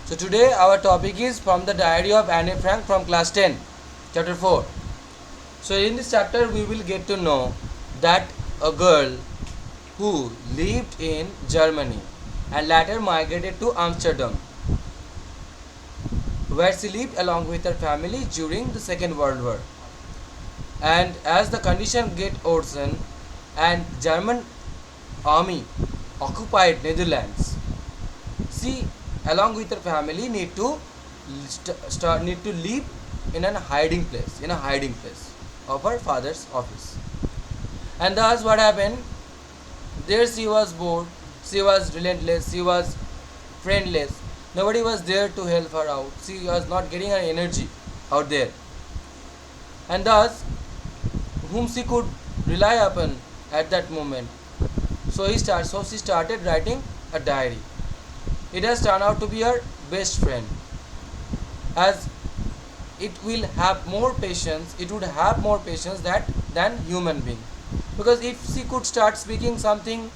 So today our topic is from the diary of Anne Frank from class 10, chapter 4. So in this chapter we will get to know that a girl who lived in Germany and later migrated to Amsterdam, where she lived along with her family during the Second World War. And as the condition get worsened and German army occupied Netherlands, she along with her family need to live in a hiding place of her father's office. And thus what happened, there she was bored, she was relentless, she was friendless, nobody was there to help her out, she was not getting her energy out there, and thus whom she could rely upon at that moment. So she started writing a diary. It has turned out to be her best friend, as it will have more patience. It would have more patience than human being, because if she could start speaking something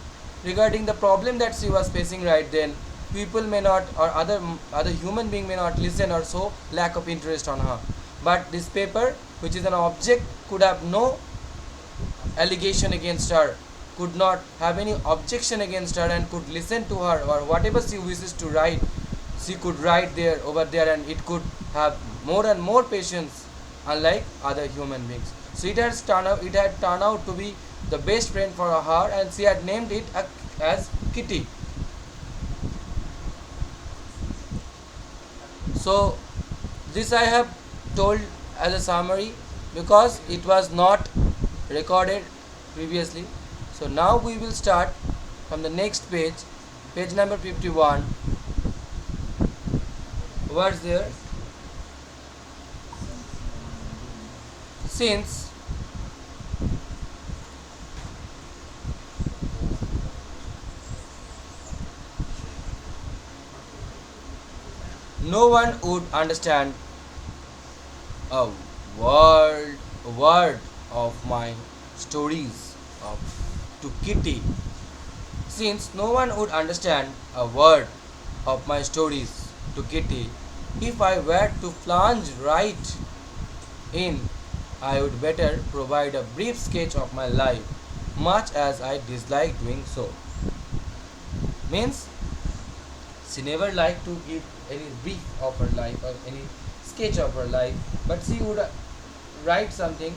regarding the problem that she was facing right then, people may not, or other human being may not listen or show lack of interest on her. But this paper, which is an object, could have no allegation against her, could not have any objection against her, and could listen to her, or whatever she wishes to write, she could write there over there, and it could have more and more patience, unlike other human beings. So it had turned out to be the best friend for her, and she had named it as Kitty. So this I have told as a summary because it was not recorded previously. So now we will start from the next page, page number 51. What's there? Since no one would understand a word of my stories to Kitty, since no one would understand a word of my stories to Kitty, if I were to plunge right in, I would better provide a brief sketch of my life, much as I dislike doing so. Means she never liked to give any brief of her life or any sketch of her life, but she would write something,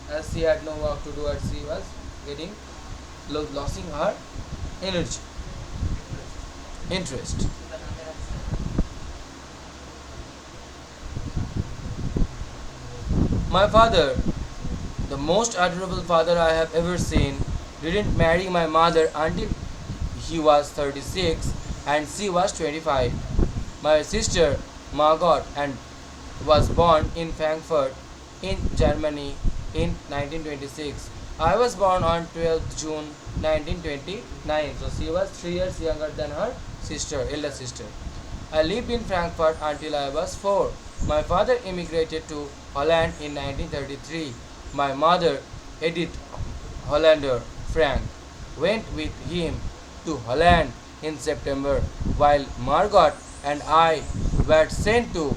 as she had no work to do, as she was getting losing her energy, interest. My father, the most adorable father I have ever seen, didn't marry my mother until he was 36 and she was 25. My sister Margot and was born in Frankfurt in Germany in 1926. I was born on 12th June 1929, so she was 3 years younger than her elder sister. I lived in Frankfurt until I was 4. My father immigrated to Holland in 1933. My mother, Edith Hollander Frank, went with him to Holland in September, while Margot and I were sent to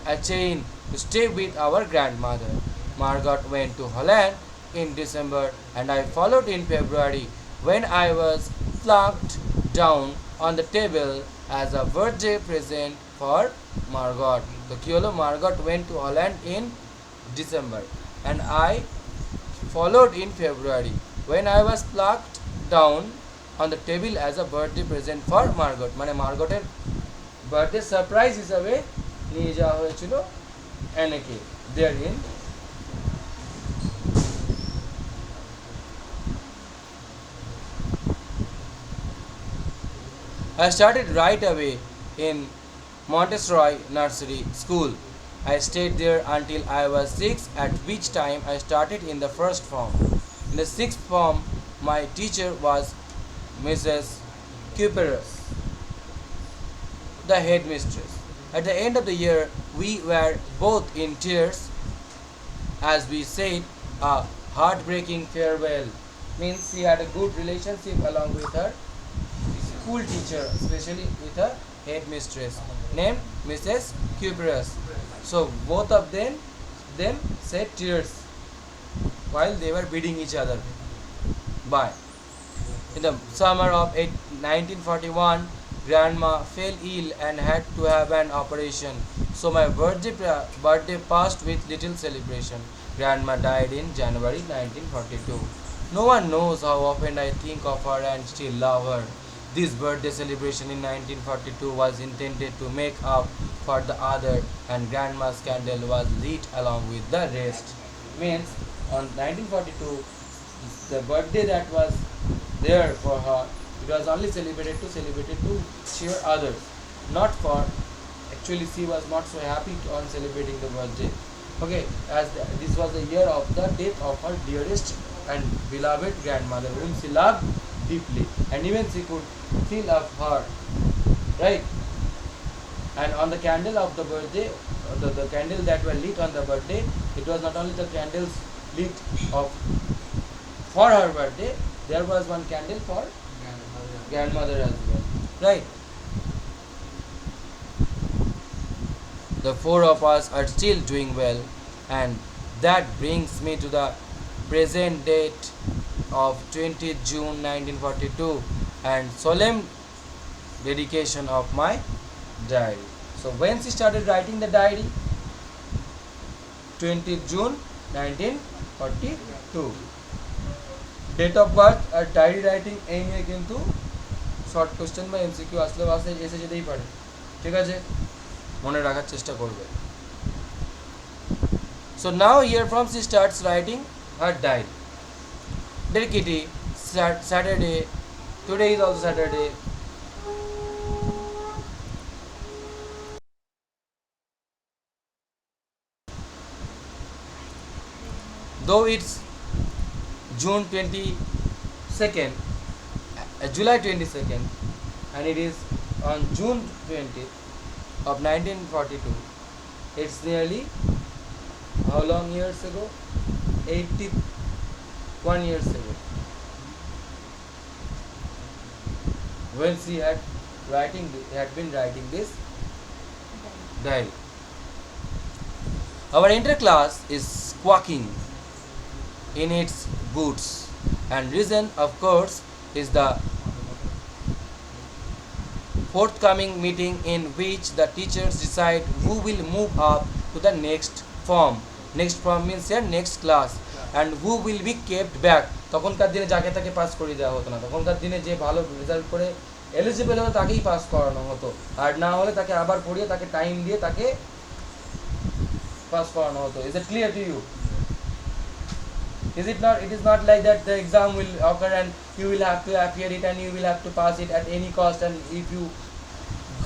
Aachen to stay with our grandmother. Margot went to Holland in December and I followed in February, when I was plunked down on the table as a birthday present for Margot. So Kyolo Margot went to Holland in December and I followed in February, when I was plucked down on the table as a birthday present for Margot. মানে মার্গটের birthday surprise হিসাবে নিয়ে যাওয়া হয়েছিল অ্যানেকে there in I started right away in Montessori Nursery School. I stayed there until I was 6, at which time I started in the first form. In the sixth form, my teacher was Mrs. Kuperus, the headmistress. At the end of the year, we were both in tears as we said a heartbreaking farewell. Means she had a good relationship along with her school teacher, especially with a headmistress named Mrs. Cuperus. So both of them shed tears while they were beating each other. Bye. In the summer of 1941, grandma fell ill and had to have an operation. So my birthday passed with little celebration. Grandma died in January 1942. No one knows how often I think of her and still love her. This birthday celebration in 1942 was intended to make up for the other, and grandma's candle was lit along with the rest. Means on 1942, the birthday that was there for her, it was only celebrated to cheer others, not for, actually she was not so happy on celebrating the birthday. Okay, as this was the year of the death of her dearest and beloved grandmother, whom she loved deeply, and even she could feel of her, right? And on the candle of the birthday, the candle that were lit on the birthday, it was not only the candles lit of for her birthday, there was one candle for grandmother as well, right? The four of us are still doing well, and that brings me to the present date of 20th June 1942 and solemn dedication of my diary. So when she started writing the diary, 20th June 1942. Date of birth আর diary writing এই নিয়ে কিন্তু short question বা MCQ আসলেও এসে যেতেই পারে, ঠিক আছে, মনে রাখার চেষ্টা করবে. So now here from she starts writing her diary. Dear Kitty, Saturday, today is also Saturday. Though it's June 22nd, July 22nd, and it is on June 20th of 1942. It's nearly how long years ago? 81 years ago, when she had been writing this diary. Our inter-class is squawking in its boots, and reason, of course, is the forthcoming meeting in which the teachers decide who will move up to the next form. Next form means here next class, and who will be kept back. তখনকার দিনে যাকে তাকে pass করে দেওয়া হতো না, তখনকার দিনে যে ভালো রেজাল্ট করে এলিজিবল হতো তাকেই পাস করানো হতো, আর না হলে তাকে আবার পড়িয়ে তাকে টাইম দিয়ে তাকে পাস করানো হতো. Is it clear to you? Is it not? It is not like that the exam will occur and you will have to appear it and you will have to pass it at any cost, and if you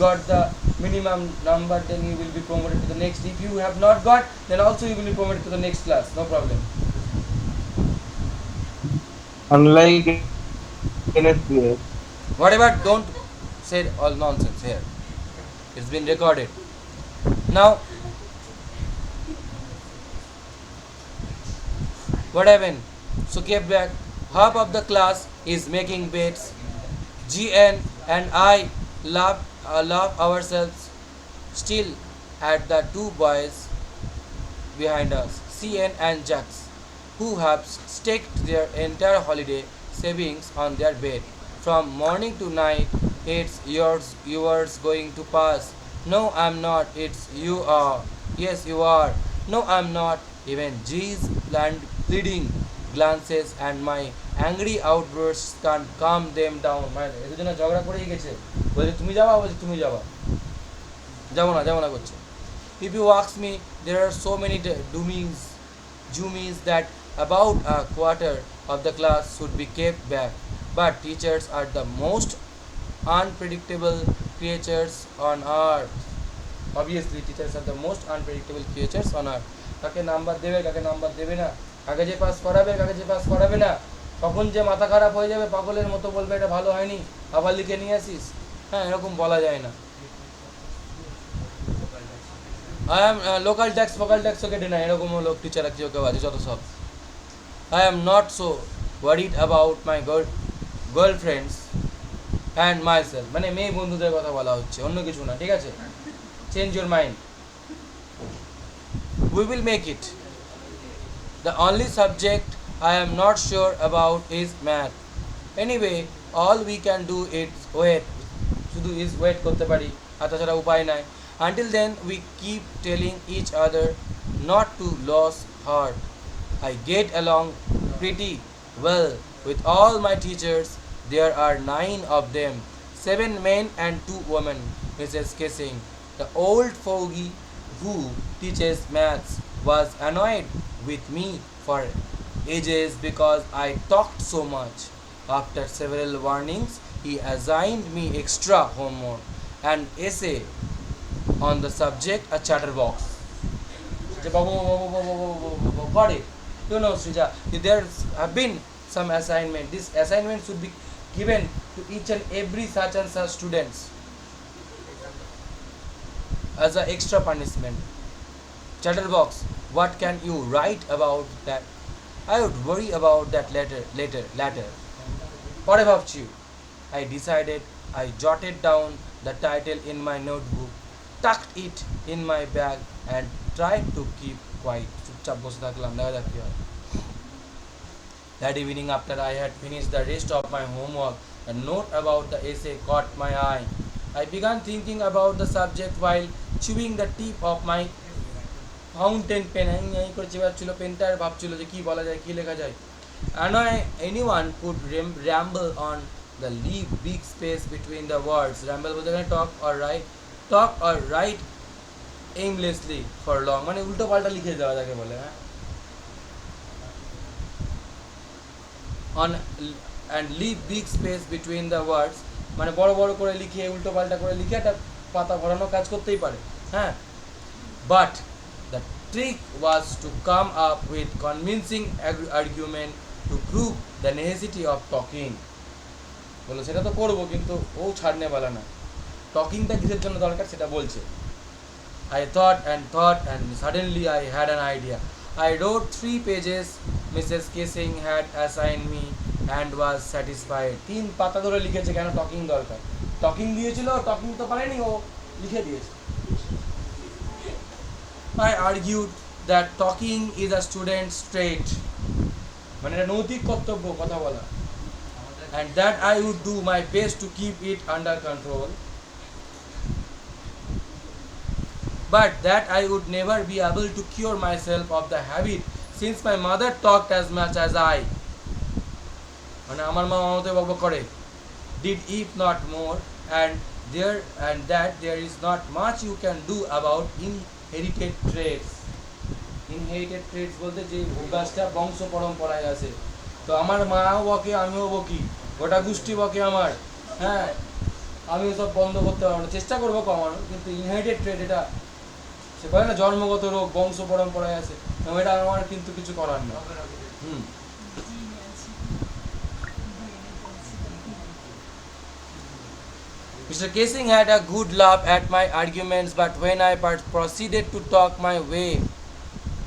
got the minimum number then you will be promoted to the next. If you have not got, then also you will be promoted to the next class, no problem. Unlike in SBS. Whatever, don't say all nonsense here. It's been recorded. Now what happened? So kept back. Half of the class is making bets. GN and I laugh ourselves still at the two boys behind us, CN and Jax, who have staked their entire holiday savings on their bet. From morning to night, it's yours going to pass. No, I'm not. It's you are. Yes, you are. No, I'm not. Even G's pleading glances and my angry outbursts can't calm them down. মানে এদের জন্য ঝগড়া করেই গেছে, বলছে তুমি যাবা, বলছে তুমি যাবা, যাবো না করছে. If you ask me, there are so many jummies that about a quarter of the class should be kept back. But teachers are the most unpredictable creatures on earth. Obviously, teachers are the most unpredictable creatures on earth. কাকে number দেবে, কাকে number দেবে না, কাকে যে pass করাবে, কাকে যে পাস করাবে না, কখন যে মাথা খারাপ হয়ে যাবে পাগলের মতো বলবে এটা ভালো হয়নি, আবার লিখে নিয়ে আসিস, হ্যাঁ এরকম বলা যায় না. I am local tax ওকে দেনা, এরকম লোক টিচার আছে ওকে আছে যত সব. I am not so worried about my girlfriends and myself, মানে মেয়ে বন্ধুদের কথা বলা হচ্ছে, অন্য কিছু না, ঠিক আছে? Change your mind, we will make it. The only subject I am not sure about is math. Anyway, all we can do is wait. শুধু is wait করতে পারি, আর তাছাড়া উপায় নাই। Until then, we keep telling each other not to lose heart. I get along pretty well with all my teachers. There are 9 of them, 7 men and 2 women. Mrs. Kissing, the old fogey who teaches maths, was annoyed with me for ages because I talked so much. After several warnings, he assigned me extra homework, an essay on the subject, a chatterbox. Got it? You know, Srija, there have been some assignment. This assignment should be given to each and every such and such students as an extra punishment. Chatterbox, what can you write about that? I would worry about that later. পরে ভাবছি। I decided. I jotted down the title in my notebook, tucked it in my bag, and tried to keep quiet. চুপচাপ বসে থাকলাম, দেখা যাক কি হয়। That evening, after I had finished the rest of my homework, a note about the essay caught my eye. I began thinking about the subject while chewing the tip of my fountain pen করে চেবাচ্ছিল পেনটা, আর ভাবছিল যে কী বলা যায়, কী লেখা যায়। anyone could ramble on the leave big space between the words. Ramble বলতে গেলে talk or write aimlessly for long, মানে উল্টো পাল্টা লিখে দেওয়া যাকে বলে, হ্যাঁ। on and leave big space between the words, মানে বড় বড় করে লিখে উল্টো পাল্টা করে লিখে একটা পাতা ভরানো কাজ করতেই পারে, হ্যাঁ। But the trick was to come up with convincing argument to prove the necessity of talking. বলো সেটা তো করবো, কিন্তু ও ছাড়নে বলা না, টকিংটা কিসের জন্য দরকার সেটা বলছে। I thought and suddenly I had an idea. I wrote 3 pages Mrs. Kissing had assigned me and was satisfied. 3 পাতা ধরে লিখেছে কেন টকিং দরকার। টকিং দিয়েছিল, টকিং তো পারেনি, ও লিখে দিয়েছে। I argued that talking is a student's trait, মানে এটা নৈতিক কর্তব্য কথা বলা, and that I would do my best to keep it under control, but that I would never be able to cure myself of the habit since my mother talked as much as I, মানে আমার মা আমাকে বকবক করে, did if not more, and that there is not much you can do about inherited traits. Inherited traits বলতে যে অভ্যাসটা বংশ পরম্পরায় আছে, তো আমার মাও বকে, আমিও বকি, গোটা গোষ্ঠী বকে আমার, হ্যাঁ, আমিও সব বন্ধ করতে পারবো না, চেষ্টা করবো কমানো, কিন্তু ইনহেরিটেড ট্রেট এটা সে বলে না জন্মগত রোগ, বংশ পরম্পরায় আছে, এটা আমার কিন্তু কিছু করার না। Mr. Casing had a good laugh at my arguments, but when I proceeded to talk my way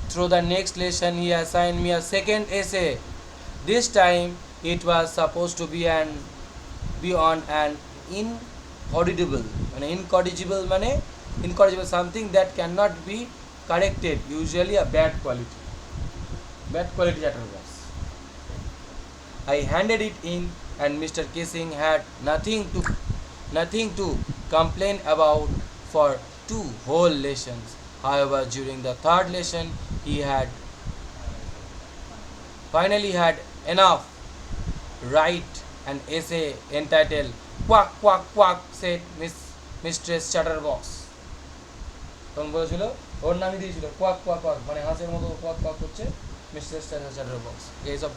through the next lesson, he assigned me a second essay. This time it was supposed to be on an incorrigible, something that cannot be corrected, usually a bad quality chatterbox. I handed it in, and Mr. Kissing had nothing to complain about for 2 whole lessons. However, during the 3rd lesson, he had finally had enough. Write an essay entitled "Quack Quack Quack," said Mistress Chatterbox. তখন বলেছিল, ওর নামই দিয়েছিল quack quack quack, মানে হাঁসের মতো quack quack করছে mistress চ্যাটারবক্স। এইসব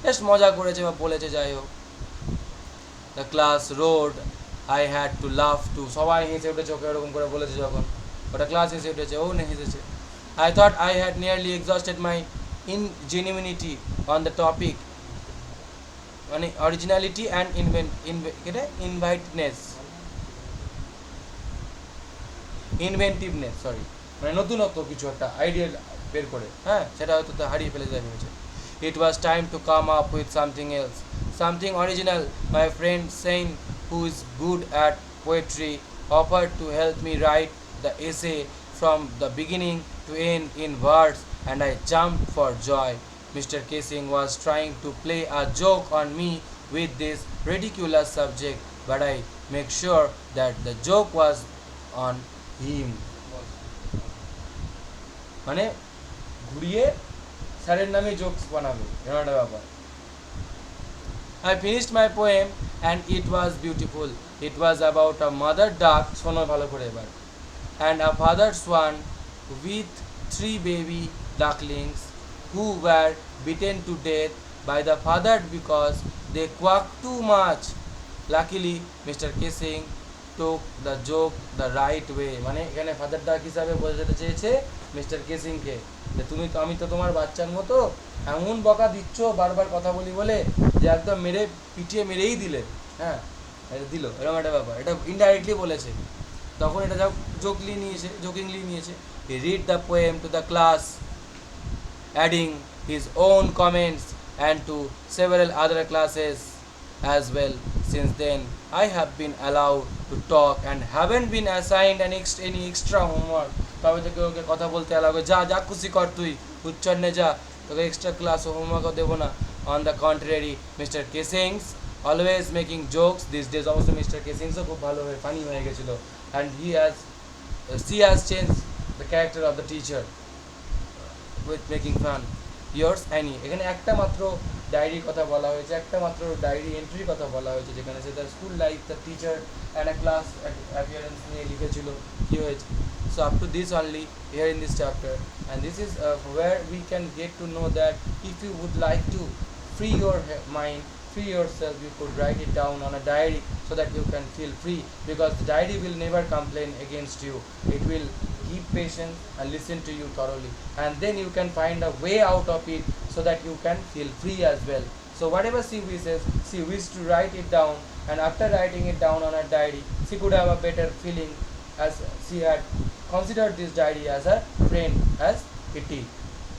বেশ মজা করেছে বা বলেছে, যাই হোক। The class road, I had to laugh too. সবাই হেসে উঠেছে ওকে এরকম করে বলেছে যখন, ওটা ক্লাস হেসে উঠেছে, ও হেসেছে। I thought I had nearly exhausted my ingenuity on the topic, মানে originality and inventiveness, সরি, মানে নতুনত্ব কিছু একটা আইডিয়া বের করে, হ্যাঁ, সেটা হয়তো তো হারিয়ে ফেলে যায় ভেবেছে। It was time to come up with something else, something original. My friend saying who is good at poetry, offered to help me write the essay from the beginning to end in verse, and I jumped for joy. Mr. Kissing was trying to play a joke on me with this ridiculous subject, but I make sure that the joke was on him. মানে ঘুরিয়ে স্যারের নামে jokes বানাবে এরকম একটা ব্যাপার। I finished my poem and it was beautiful. It was about a mother duck, শোনো ভালো করে এবার, and a father swan with three baby ducklings who were beaten to death by the father because they quacked too much. Luckily, Mr. Kissing took the joke the right way. মানে এখানে father ডাক হিসাবে বোঝাতে চেয়েছে mister কেসিংকে যে আমি তো তোমার বাচ্চার মতো এমন বকা দিচ্ছ বারবার কথা বলি বলে যে একদম মেরে পিটিয়ে মেরেই দিলে। হ্যাঁ, এটা দিল এরকম একটা ব্যাপার, এটা ইনডাইরেক্টলি বলেছে। তখন এটা জোকিংলি নিয়েছে। He read the poem to the class, adding his own comments and to several other classes as well. Since then, I have been allowed to talk and haven't been assigned any extra homework. তবে থেকে ওকে কথা বলতে allow করে, যা যা খুশি কর তুই, উচ্চারণে যা, তোকে এক্সট্রা ক্লাস ও হোমওয়ার্কও দেবো না। On the contrary, mister Keesings always making jokes these days. অবশ্য মিস্টার কেসিংসও খুব ভালো হয়ে ফানি হয়ে গেছিলো, and she has changed the character of the teacher with making fun. Yours Annie, এখানে একটা মাত্র ডায়েরির কথা বলা হয়েছে, একটা মাত্র ডায়েরি এন্ট্রির কথা বলা হয়েছে যেখানে সে তার স্কুল লাইফ, তার টিচার অ্যান্ড ক্লাস অ্যাপিয়ারেন্স নিয়ে লিখেছিল কী হয়েছে। So up to this only here in this chapter, and this is where we can get to know that if you would like to free your mind, free yourself, you could write it down on a diary so that you can feel free, because the diary will never complain against you. It will keep patient and listen to you thoroughly, and then you can find a way out of it so that you can feel free as well. So whatever she wishes, she wished to write it down, and after writing it down on her diary, she could have a better feeling as she had considered this diary as a friend, as it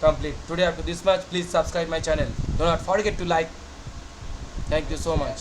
complete. Today up to this much. Please subscribe my channel. Do not forget to like. Thank you so much.